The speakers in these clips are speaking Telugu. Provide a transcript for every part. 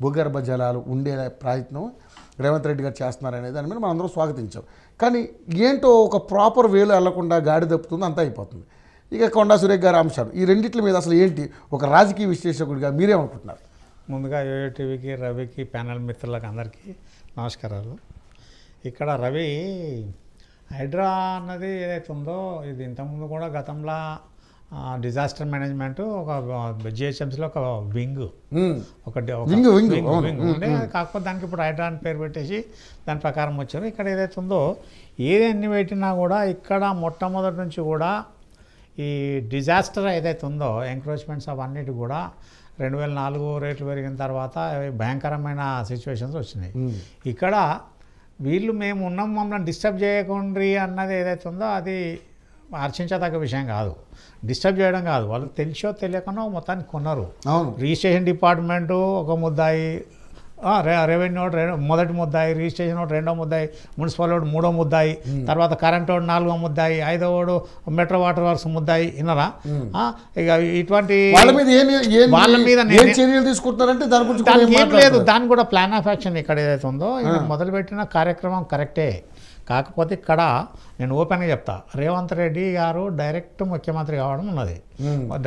భూగర్భ జలాలు ఉండే ప్రయత్నం రేవంత్ రెడ్డి గారు చేస్తున్నారనే దాని మీద మనం అందరం స్వాగతించాం. కానీ ఏంటో ఒక ప్రాపర్ వేలో వెళ్లకుండా గాడి తప్పుతుంది, అంతా అయిపోతుంది. ఇక కొండా సురేఖ్ గారి అంశాలు ఈ రెండిట్ల మీద అసలు ఏంటి ఒక రాజకీయ విశ్లేషకుడిగా మీరేమనుకుంటున్నారు? ముందుగా యోయో టీవీకి, రవికి, ప్యానల్ మిత్రులకు అందరికీ నమస్కారాలు. ఇక్కడ రవి హైడ్రా అన్నది ఏదైతే ఉందో ఇది ఇంతకుముందు కూడా గతంలో డిజాస్టర్ మేనేజ్మెంట్ ఒక జిహెచ్ఎంసీలో ఒక వింగ్ ఉండే, కాకపోతే దానికి ఇప్పుడు హైడ్రా అని పేరు పెట్టేసి దాని ప్రకారం వచ్చారు. ఇక్కడ ఏదైతే ఉందో ఏదన్నీ పెట్టినా కూడా ఇక్కడ మొట్టమొదటి నుంచి కూడా ఈ డిజాస్టర్ ఏదైతే ఉందో ఎంక్రోచ్మెంట్స్ అవన్నిటి కూడా 2004 రేట్లు పెరిగిన తర్వాత భయంకరమైన సిచ్యువేషన్స్ వచ్చినాయి. ఇక్కడ వీళ్ళు మేము ఉన్నాం మమ్మల్ని డిస్టర్బ్ చేయకుండ్రి అన్నది ఏదైతే ఉందో అది హర్షించదగ్గ విషయం కాదు. డిస్టర్బ్ చేయడం కాదు, వాళ్ళకి తెలిసో తెలియకనో మొత్తానికి కొన్నారు. రిజిస్ట్రేషన్ డిపార్ట్మెంటు ఒక ముద్దాయి, రెవెన్యూ మొదటి ముద్దాయి, రిజిస్ట్రేషన్ ఒకటి రెండో ముద్దాయి, మున్సిపల్ వాడు మూడో ముద్దాయి, తర్వాత కరెంట్ వాడు నాలుగో ముద్దాయి, ఐదో వాడు మెట్రో వాటర్ వర్క్స్ ముద్దాయి. విన్నారా? ఇక ఇటువంటి వాళ్ళ మీద దానికి ఏం లేదు, దానికి కూడా ప్లాన్ ఆఫ్ యాక్షన్ ఇక్కడ ఏదైతే ఉందో మొదలుపెట్టిన కార్యక్రమం కరెక్టే. కాకపోతే ఇక్కడ నేను ఓపెన్గా చెప్తా, రేవంత్ రెడ్డి గారు డైరెక్ట్ ముఖ్యమంత్రి కావడం ఉన్నది.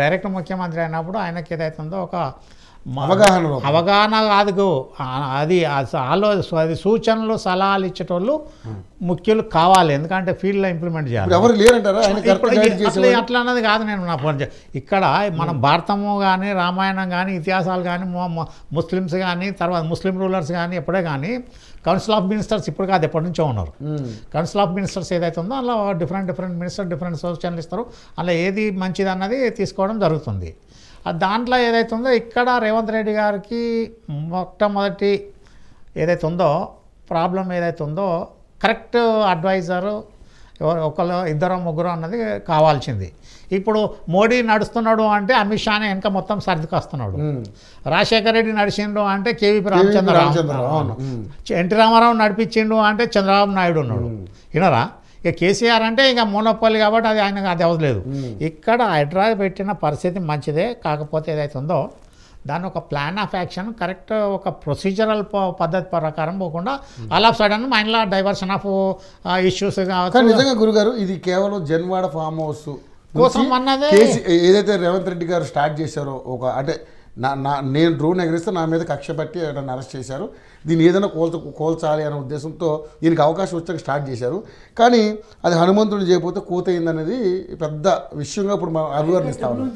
డైరెక్ట్ ముఖ్యమంత్రి అయినప్పుడు ఆయనకి ఏదైతే ఉందో ఒక అవగాహన కాదు, అది సూచనలు సలహాలు ఇచ్చేటోళ్ళు ముఖ్యులు కావాలి. ఎందుకంటే ఫీల్డ్లో ఇంప్లిమెంట్ చేయాలి. అట్లా అన్నది కాదు. నేను నా ఇక్కడ మనం భారతము కానీ రామాయణం కానీ ఇతిహాసాలు కానీ ముస్లిమ్స్ కానీ తర్వాత ముస్లిం రూలర్స్ కానీ ఎప్పుడే కానీ కౌన్సిల్ ఆఫ్ మినిస్టర్స్ ఇప్పుడు కాదు ఎప్పటి నుంచో ఉన్నారు. కౌన్సిల్ ఆఫ్ మినిస్టర్స్ ఏదైతే ఉందో అలా డిఫరెంట్ మినిస్టర్ డిఫరెంట్ సూచనలు ఇస్తారు. అలా ఏది మంచిది అన్నది తీసుకోవడం జరుగుతుంది. దాంట్లో ఏదైతే ఉందో ఇక్కడ రేవంత్ రెడ్డి గారికి మొట్టమొదటి ఏదైతే ఉందో ప్రాబ్లం ఏదైతే ఉందో కరెక్ట్ అడ్వైజరు ఒకళ్ళు ఇద్దరు ముగ్గురు అన్నది కావాల్సింది. ఇప్పుడు మోడీ నడుస్తున్నాడు అంటే అమిత్ షానే వెనక మొత్తం సర్దుకొస్తున్నాడు. రాజశేఖర రెడ్డి నడిచిండు అంటే కేవీపీ రామచంద్రరావు, ఎన్టీ రామారావు నడిపించిండు అంటే చంద్రబాబు నాయుడు ఉన్నాడు. వినరా? ఇక కేసీఆర్ అంటే ఇక మోనోపాలి కాబట్టి అది ఆయనకు అది అవలేదు. ఇక్కడ హైడ్రా పెట్టిన పరిస్థితి మంచిదే. కాకపోతే ఏదైతే ఉందో దాన్ని ఒక ప్లాన్ ఆఫ్ యాక్షన్ కరెక్ట్ ఒక ప్రొసీజరల్ పద్ధతి ప్రకారం పోకుండా ఆల్ ఆఫ్ సడన్ మైండ్లో డైవర్షన్ ఆఫ్ ఇష్యూస్ కావచ్చు. నిజంగా గురుగారు ఇది కేవలం జన్వాడ ఫామ్ హౌస్ కోసం అన్నదే ఏదైతే రేవంత్ రెడ్డి గారు స్టార్ట్ చేశారో ఒక అంటే నేను డ్రోన్ ఎగరిస్తే నా మీద కక్ష పట్టి నన్ను అరెస్ట్ చేశారు, దీన్ని ఏదైనా కోల్చాలి అనే ఉద్దేశంతో దీనికి అవకాశం వచ్చాక స్టార్ట్ చేశారు. కానీ అది హనుమంతుడు చేయకపోతే కూతయిందనేది పెద్ద విషయంగా ఇప్పుడు మనం అభివర్ణిస్తా ఉన్నాం.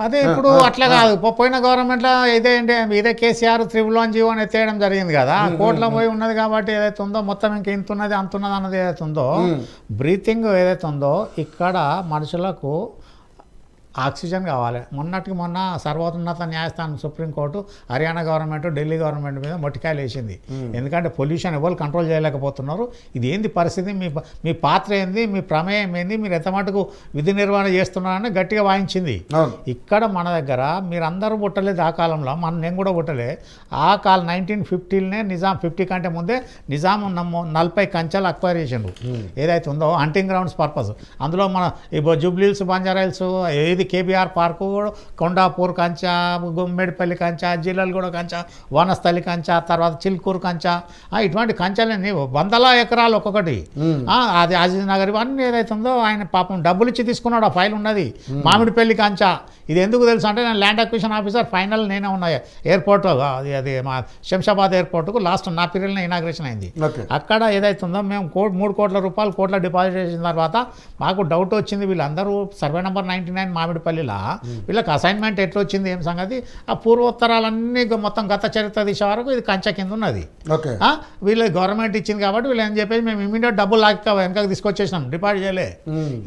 అదే ఇప్పుడు అట్లా కాదు, పోయిన గవర్నమెంట్లో ఇదే కేసీఆర్ 3-1 జీవో అని ఎత్తేయడం జరిగింది కదా. కోర్టులో పోయి ఉన్నది కాబట్టి ఏదైతే ఉందో మొత్తం ఇంక ఇంతున్నది అంతున్నది అన్నది ఏదైతే ఉందో బ్రీతింగ్ ఏదైతే ఉందో ఇక్కడ మనుషులకు ఆక్సిజన్ కావాలి. మొన్న సర్వోన్నత న్యాయస్థానం supreme court Haryana government Delhi government మీద మొట్టికాయలు వేసింది. ఎందుకంటే పొల్యూషన్ ఎవరు కంట్రోల్ చేయలేకపోతున్నారు. ఇది ఏంది పరిస్థితి, మీ పాత్ర ఏంది, మీ ప్రమేయం ఏంది, మీరు ఎంత మటుకు విధి నిర్వహణ చేస్తున్నారని గట్టిగా వాయించింది. ఇక్కడ మన దగ్గర మీరందరూ పుట్టలేదు ఆ కాలంలో, నేను కూడా పుట్టలే. ఆ కాలం 1950నే నిజాం 50 కంటే ముందే నిజాం 40 కంచాలు అక్వైర్ చేసిండు ఏదైతే ఉందో హంటింగ్ గ్రౌండ్స్ పర్పస్. అందులో మన ఇప్పుడు జూబ్లీహిల్స్, బంజారాహిల్స్, ఏది కేబీఆర్ పార్కు, కొండాపూర్ కంచా, గుమ్మేడిపల్లి కంచా, జిల్లలగూడ కంచా, వనస్థలి కంచా, తర్వాత చిల్కూరు కంచా, ఇటువంటి కంచాలన్నీ 100 ఎకరాలు ఒక్కొక్కటి. అది అజీజ్ నగర్ ఇవన్నీ ఏదైతే ఉందో ఆయన పాపం డబ్బులు ఇచ్చి తీసుకున్నాడు. ఆ ఫైల్ ఉన్నది. మామిడిపల్లి కంచా ఇది ఎందుకు తెలుసు అంటే నేను ల్యాండ్ అక్విజిషన్ ఆఫీసర్, ఫైనల్ నేనే ఉన్నాయి ఎయిర్పోర్ట్, అది మా శంషాబాద్ ఎయిర్పోర్ట్కు లాస్ట్ నా పీరియడ్లో ఇనాగ్రేషన్ అయింది. అక్కడ ఏదైతే ఉందో మేము 3 కోట్ల రూపాయలు కోట్ల డిపాజిట్ చేసిన తర్వాత మాకు డౌట్ వచ్చింది, వీళ్ళందరూ సర్వే నెంబర్ 99 మామిడిపల్లిలా వీళ్ళకి అసైన్మెంట్ ఎట్లా వచ్చింది ఏం సంగతి, ఆ పూర్వోత్తరాలన్నీ మొత్తం గత చరిత్ర దిశ వరకు ఇది కంచె కింద ఉన్నది. వీళ్ళు గవర్నమెంట్ ఇచ్చింది కాబట్టి వీళ్ళు ఏం చెప్పేసి మేము ఇమీడియట్ డబ్బులు వెనకకి తీసుకొచ్చేసినాం, డిపాజిట్ చేయలే.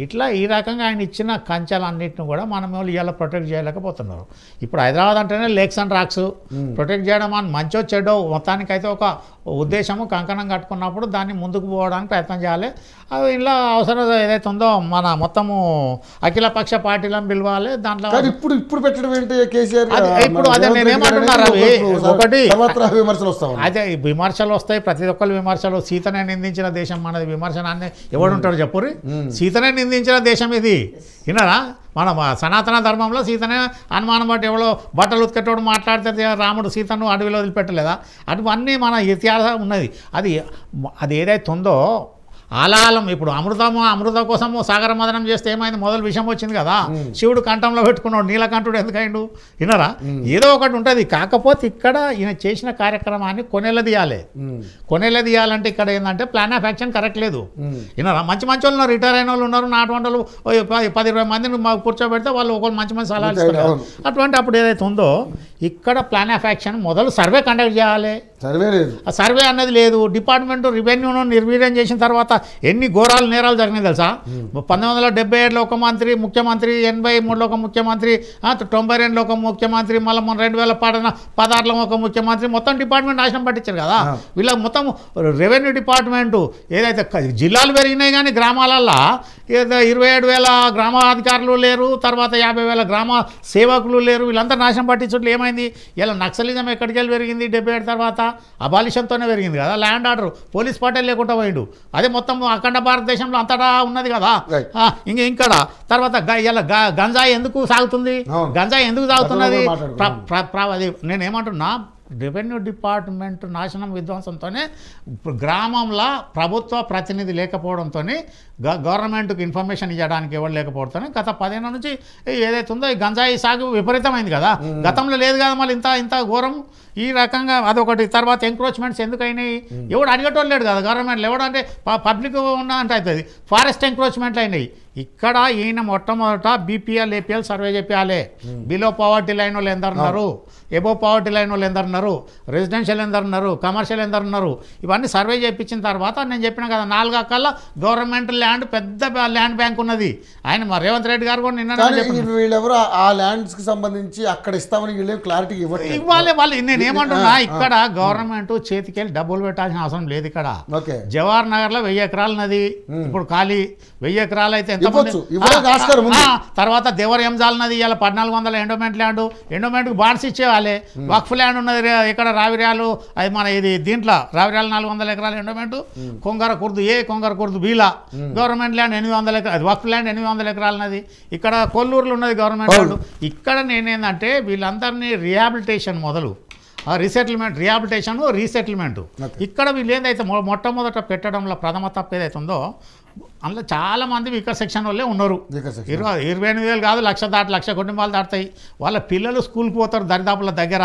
ఇట్లా ఈ రకంగా ఆయన ఇచ్చిన కంచెలన్నింటిని కూడా మనం వాళ్ళు ఇవాళ ప్రొటెక్ట్ చేయలేకపోతున్నారు. ఇప్పుడు హైదరాబాద్ అంటేనే లేక్స్ అండ్ రాక్స్ ప్రొటెక్ట్ చేయడం అని మంచో చెడో మొత్తానికైతే ఒక ఉద్దేశము కంకణం కట్టుకున్నప్పుడు దాన్ని ముందుకు పోవడానికి ప్రయత్నం చేయాలి. అవి ఇలా అవసరం ఏదైతే ఉందో మన మొత్తము అఖిలపక్ష పార్టీలను పిలవాలి. దాంట్లో ఇప్పుడు పెట్టడం ఏంటి కేసీఆర్? ఇప్పుడు అదే నేనేమంటున్నారు అవి ఒకటి అదే విమర్శలు వస్తాయి, ప్రతి ఒక్కరు విమర్శలు. సీతనే నిందించిన దేశం మనది, విమర్శనాన్ని ఎవడుంటాడు చెప్పుర్రి? సీతనే నిందించిన దేశం ఇది. విన్నారా? మన సనాతన ధర్మంలో సీతనే అనుమానం బట్టి ఎవరో బట్టలు ఉతికేటోడు మాట్లాడితే రాముడు సీతను అడవిలో వదిలిపెట్టలేదా? అటువన్నీ మన ఇతిహాసం ఉన్నది. అది ఏదైతే ఉందో ఆలాలం ఇప్పుడు అమృతం కోసము సాగర మదనం చేస్తే ఏమైంది? మొదలు విషయం వచ్చింది కదా, శివుడు కంఠంలో పెట్టుకున్నాడు, నీలకంఠుడు ఎందుకైండు? వినరా? ఏదో ఒకటి ఉంటుంది. కాకపోతే ఇక్కడ ఈయన చేసిన కార్యక్రమాన్ని కొనేలదీయాలంటే ఇక్కడ ఏంటంటే ప్లాన్ ఆఫ్ యాక్షన్ కరెక్ట్ లేదు. వినరా? మంచి వాళ్ళు రిటైర్ అయిన వాళ్ళు ఉన్నారు, నాటువంటి వాళ్ళు 10-20 మందిని మాకు కూర్చోబెడితే వాళ్ళు ఒకళ్ళు మంచి సలహాలు ఇస్తారు. అటువంటి అప్పుడు ఏదైతే ఉందో ఇక్కడ ప్లాన్ ఆఫ్ యాక్షన్ మొదలు సర్వే కండక్ట్ చేయాలి. సర్వే అన్నది లేదు. డిపార్ట్మెంట్ రెవెన్యూను నిర్వీర్యం చేసిన తర్వాత ఎన్ని ఘోరాలు నేరాలు జరిగినాయి తెలుసా? 1977లో ఒక మంత్రి ముఖ్యమంత్రి, 83లో ఒక ముఖ్యమంత్రి, 92లో ఒక ముఖ్యమంత్రి, మళ్ళీ 2016లో ఒక ముఖ్యమంత్రి, మొత్తం డిపార్ట్మెంట్ నాశనం పట్టించారు కదా. వీళ్ళకి మొత్తం రెవెన్యూ డిపార్ట్మెంటు ఏదైతే జిల్లాలు పెరిగినాయి కానీ గ్రామాలల్లో 27,000 గ్రామాధికారులు లేరు, తర్వాత 50,000 గ్రామ సేవకులు లేరు. వీళ్ళంతా నాశనం పట్టించుట్లు ఏమైంది? ఇలా నక్సలిజం ఎక్కడికి వెళ్ళి పెరిగింది? 77 తర్వాత అబాలిషన్తోనే పెరిగింది కదా. ల్యాండ్ ఆర్డర్ పోలీస్ పార్టీలు లేకుండా పోయిండు. అదే మొత్తం అఖండ భారతదేశంలో అంతటా ఉన్నది కదా. ఇక్కడ తర్వాత ఇలా గంజాయి ఎందుకు సాగుతుంది? గంజాయి ఎందుకు సాగుతున్నది? నేనేమంటున్నా, రెవెన్యూ డిపార్ట్మెంట్ నాశనం విధ్వంసంతోనే గ్రామంలో ప్రభుత్వ ప్రతినిధి లేకపోవడంతో గవర్నమెంట్కి ఇన్ఫర్మేషన్ ఇవ్వడానికి ఎవరు లేకపోవడంతో గత 10 ఏళ్ళ నుంచి ఏదైతే ఉందో ఈ గంజాయి సాగు విపరీతమైంది కదా. గతంలో లేదు కదా, మళ్ళీ ఇంత ఘోరం ఈ రకంగా అదొకటి. తర్వాత ఎంక్రోచ్మెంట్స్ ఎందుకైనాయి? ఎవడు అడిగేటోళ్ళు లేడు కదా గవర్నమెంట్లో. ఎవడంటే పబ్లిక్ ఉన్నా అంటే అవుతుంది. ఫారెస్ట్ ఎంక్రోచ్మెంట్లు అయినాయి. ఇక్కడ ఈయన మొట్టమొదట బీపీఎల్ ఏపీఎల్ సర్వే చెప్పాలి. బిలో పవర్టీ లైన్ వాళ్ళు ఎందరున్నారు, ఎబో పవర్టీ లైన్ వాళ్ళు ఎందరున్నారు, రెసిడెన్షియల్ ఎందరున్నారు, కమర్షియల్ ఎందరున్నారు, ఇవన్నీ సర్వే చేయించిన తర్వాత నేను చెప్పిన కదా 4 అక్కల్లో గవర్నమెంట్ ల్యాండ్ పెద్ద ల్యాండ్ బ్యాంక్ ఉన్నది. ఆయన రేవంత్ రెడ్డి గారు కూడా నిన్న వీళ్ళెవరు ఆ ల్యాండ్స్ కి సంబంధించి అక్కడ ఇస్తామని క్లారిటీ ఇవ్వాలి. వాళ్ళు నేనేమంటున్నా, ఇక్కడ గవర్నమెంట్ చేతికెళ్ళి డబ్బులు పెట్టాల్సిన అవసరం లేదు. ఇక్కడ జవహర్ నగర్ లో 1000 ఎకరాలు ఉన్నది ఇప్పుడు ఖాళీ. 1000 ఎకరాలు అయితే తర్వాత దేవర్ ఎంజాల్ నది ఇవాళ 1400 ఎండోమెంట్ ల్యాండ్. ఎండోమెంట్కి బాండ్స్ ఇచ్చేవాళ్ళే. వక్ఫ్ ల్యాండ్ ఉన్నది ఇక్కడ రావిర్యాలు, అది మన ఇది దీంట్లో రావిర్యాలు 400 ఎకరాలు ఎండోమెంట్. కొంగర కుర్దు బీలా గవర్నమెంట్ ల్యాండ్ 800 ఎకరాలు, అది వక్ఫ్ ల్యాండ్ 800 ఎకరాలు ఉన్నది. ఇక్కడ కొల్లూరులో ఉన్నది గవర్నమెంట్ ల్యాండ్. ఇక్కడ నేనేందంటే వీళ్ళందరినీ రిహాబిలిటేషన్ మొదలు రీసెటిల్మెంట్ ఇక్కడ వీళ్ళు ఏదైతే మొట్టమొదట పెట్టడంలో ప్రథమ తప్పు ఏదైతే ఉందో అందులో చాలామంది వీకర్ సెక్షన్ వాళ్ళే ఉన్నారు. 28,000 కాదు, 1,00,000 దాటి 1,00,000 కుటుంబాలు దాటుతాయి. వాళ్ళ పిల్లలు స్కూల్కి పోతారు దరిదాపుల దగ్గర,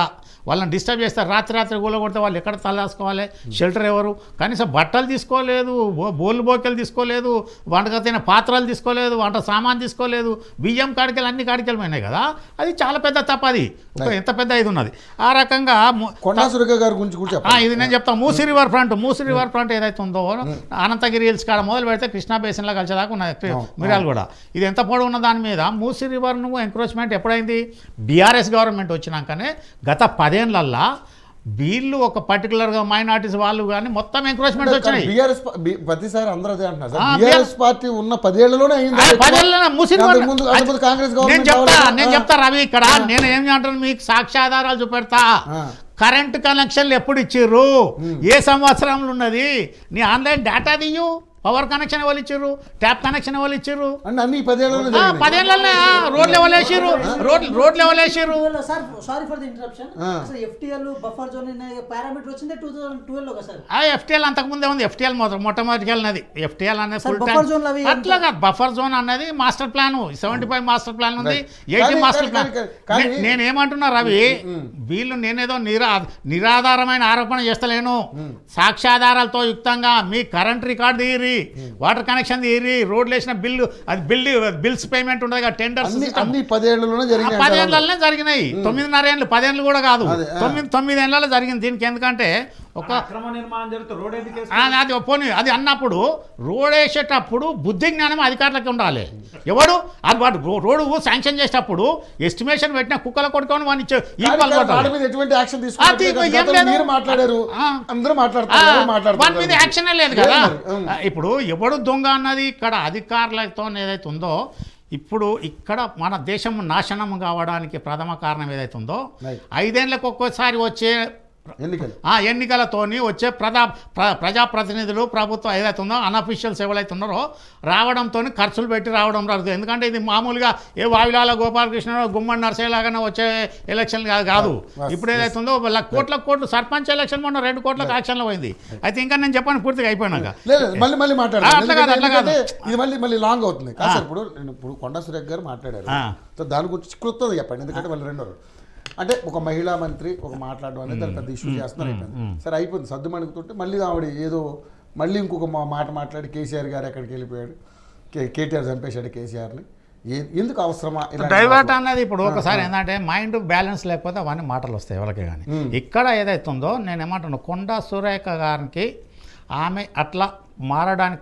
వాళ్ళని డిస్టర్బ్ చేస్తారు. రాత్రి కూలగొడితే వాళ్ళు ఎక్కడ తలదాసుకోవాలి? షెల్టర్ ఎవరు? కనీసం బట్టలు తీసుకోలేదు, బోకెలు తీసుకోలేదు, వంటగతిన పాత్రలు తీసుకోలేదు, వంట సామాన్ తీసుకోలేదు, బియ్యం కాడికెళ్ళి అన్ని కాడికెళ్ళి పోయినాయి కదా. అది చాలా పెద్ద తప్పు. అది ఎంత పెద్ద ఇది ఉన్నది. ఆ రకంగా ఇది నేను చెప్తాను. మూసీ రివర్ ఫ్రంట్ ఏదైతే ఉందో అనంతగిరి హిల్స్ కాడ మొదలు పెడితే కృష్ణా బేసిన్లో కలిసేదాకా ఉన్నది మిరాలు కూడా. ఇది ఎంత పొడవు ఉన్న దాని మీద మూసీ రివర్ను ఎంక్రోచ్మెంట్ ఎప్పుడైంది? బీఆర్ఎస్ గవర్నమెంట్ వచ్చినాకనే. గత 10 ఏళ్లల్లా వీళ్ళు ఒక పర్టికులర్గా మైనార్టీస్ వాళ్ళు కానీ మొత్తం ఎంక్రోచ్మెంట్స్ వచ్చినాయి. ప్రతిసారి అందరూ అదే అంటున్నారు. బీఆర్ఎస్ పార్టీ ఉన్న 10 ఏళ్లలోనే నేను చెప్తా రవి, ఇక్కడ నేను ఏం అంటాను మీకు సాక్ష్యాధారాలు చూపెడతా. కరెంట్ కనెక్షన్లు ఎప్పుడు ఇచ్చిర్రు, ఏ సంవత్సరంలో ఉన్నది, నీ ఆన్లైన్ డేటా దియ్యు. పవర్ కనెక్షన్ ఎవరు ఇచ్చారు, ట్యాప్ కనెక్షన్ ఎవరు ఇచ్చారు? 10 ఏళ్ళనే రోడ్లు ఎవరు వేసారు, రోడ్లు ఎవరు వేసారు? ఎఫ్టీఎల్ అంతకుముందే ఉంది. ఎఫ్టీఎల్ మొట్టమొదటికి వెళ్ళినది. ఎఫ్టీఎల్ అనేది ఫుల్ టైం అట్లాగా. బఫర్ జోన్ అనేది మాస్టర్ ప్లాన్ 75 మాస్టర్ ప్లాన్ ఉంది, 80 మాస్టర్ ప్లాన్. నేనేమంటున్నా రవి, వీళ్ళు నేనేదో నిరాధారమైన ఆరోపణ చేస్తలేను. సాక్ష్యాధారాలతో యుక్తంగా మీ కరెంట్ రికార్డు తీయరి, వాటర్ కనెక్షన్ తీయరి, రోడ్లు వేసిన బిల్లు, అది బిల్స్ పేమెంట్ ఉండదు కదా, టెండర్స్ 10 ఏళ్లలోనే జరిగినాయి. 9.5 ఏళ్ళు, 10 ఏళ్ళు కూడా కాదు, 9 ఏళ్ళలో జరిగింది. దీనికి ఎందుకంటే ఒక అది పోనీ అది అన్నప్పుడు రోడ్ వేసేటప్పుడు బుద్ధి జ్ఞానం అధికారులకు ఉండాలి. ఎవడు అది వాడు రోడ్డు శాంక్షన్ చేసేటప్పుడు ఎస్టిమేషన్ పెట్టిన కుక్కల కొడుకొని వాడిని వాడి మీద యాక్షన్ లేదు కదా. ఇప్పుడు ఎవడు దొంగ అన్నది ఇక్కడ అధికారులతో ఏదైతే ఉందో, ఇప్పుడు ఇక్కడ మన దేశం నాశనం కావడానికి ప్రథమ కారణం ఏదైతే ఉందో 5 ఏళ్ళకి ఒక్కోసారి వచ్చే ఎన్నికలతోని వచ్చే ప్రజాప్రతినిధులు ప్రభుత్వం ఏదైతే ఉందో అన్అఫీషియల్స్ ఎవరైతే ఉన్నారో రావడంతో ఖర్చులు పెట్టి రావడం రాదు. ఎందుకంటే ఇది మామూలుగా ఏ వావిలాల గోపాలకృష్ణ గుమ్మడి నర్సయ్యలాగానే వచ్చే ఎలక్షన్ కాదు. ఇప్పుడు ఏదైతే ఉందో కోట్ల సర్పంచ్ ఎలక్షన్ మొన్న 2 కోట్లకు యాక్షన్లో పోయింది. అయితే ఇంకా నేను చెప్పాను పూర్తిగా అయిపోయినాక మళ్ళీ లాంగ్ అవుతుంది. ఇప్పుడు కొండా సురేఖ్ గారు మాట్లాడారు, దాని గురించి క్లుప్తంగా చెప్పండి. ఎందుకంటే వాళ్ళు రెండో అంటే ఒక మహిళా మంత్రి ఒక మాట్లాడడం అనేది దాన్ని పెద్ద ఇష్యూ చేస్తున్నారు. అయిపోయింది సరే, అయిపోయింది సర్దుమణుకుతుంటే మళ్ళీ ఆవిడ ఏదో మళ్ళీ ఇంకొక మాట మాట్లాడి కేసీఆర్ గారు ఎక్కడికి వెళ్ళిపోయాడు, కేటీఆర్ చంపేశాడు కేసీఆర్ని, ఎందుకు అవసరమా డైవర్ట్ అనేది? ఇప్పుడు ఒకసారి ఏంటంటే మైండ్ బ్యాలెన్స్ లేకపోతే అవన్నీ మాటలు వస్తాయి ఎవరికి కానీ. ఇక్కడ ఏదైతుందో నేను ఏమంటున్నాను, కొండా సురేఖ గారికి ఆమె అట్లా మారడానికి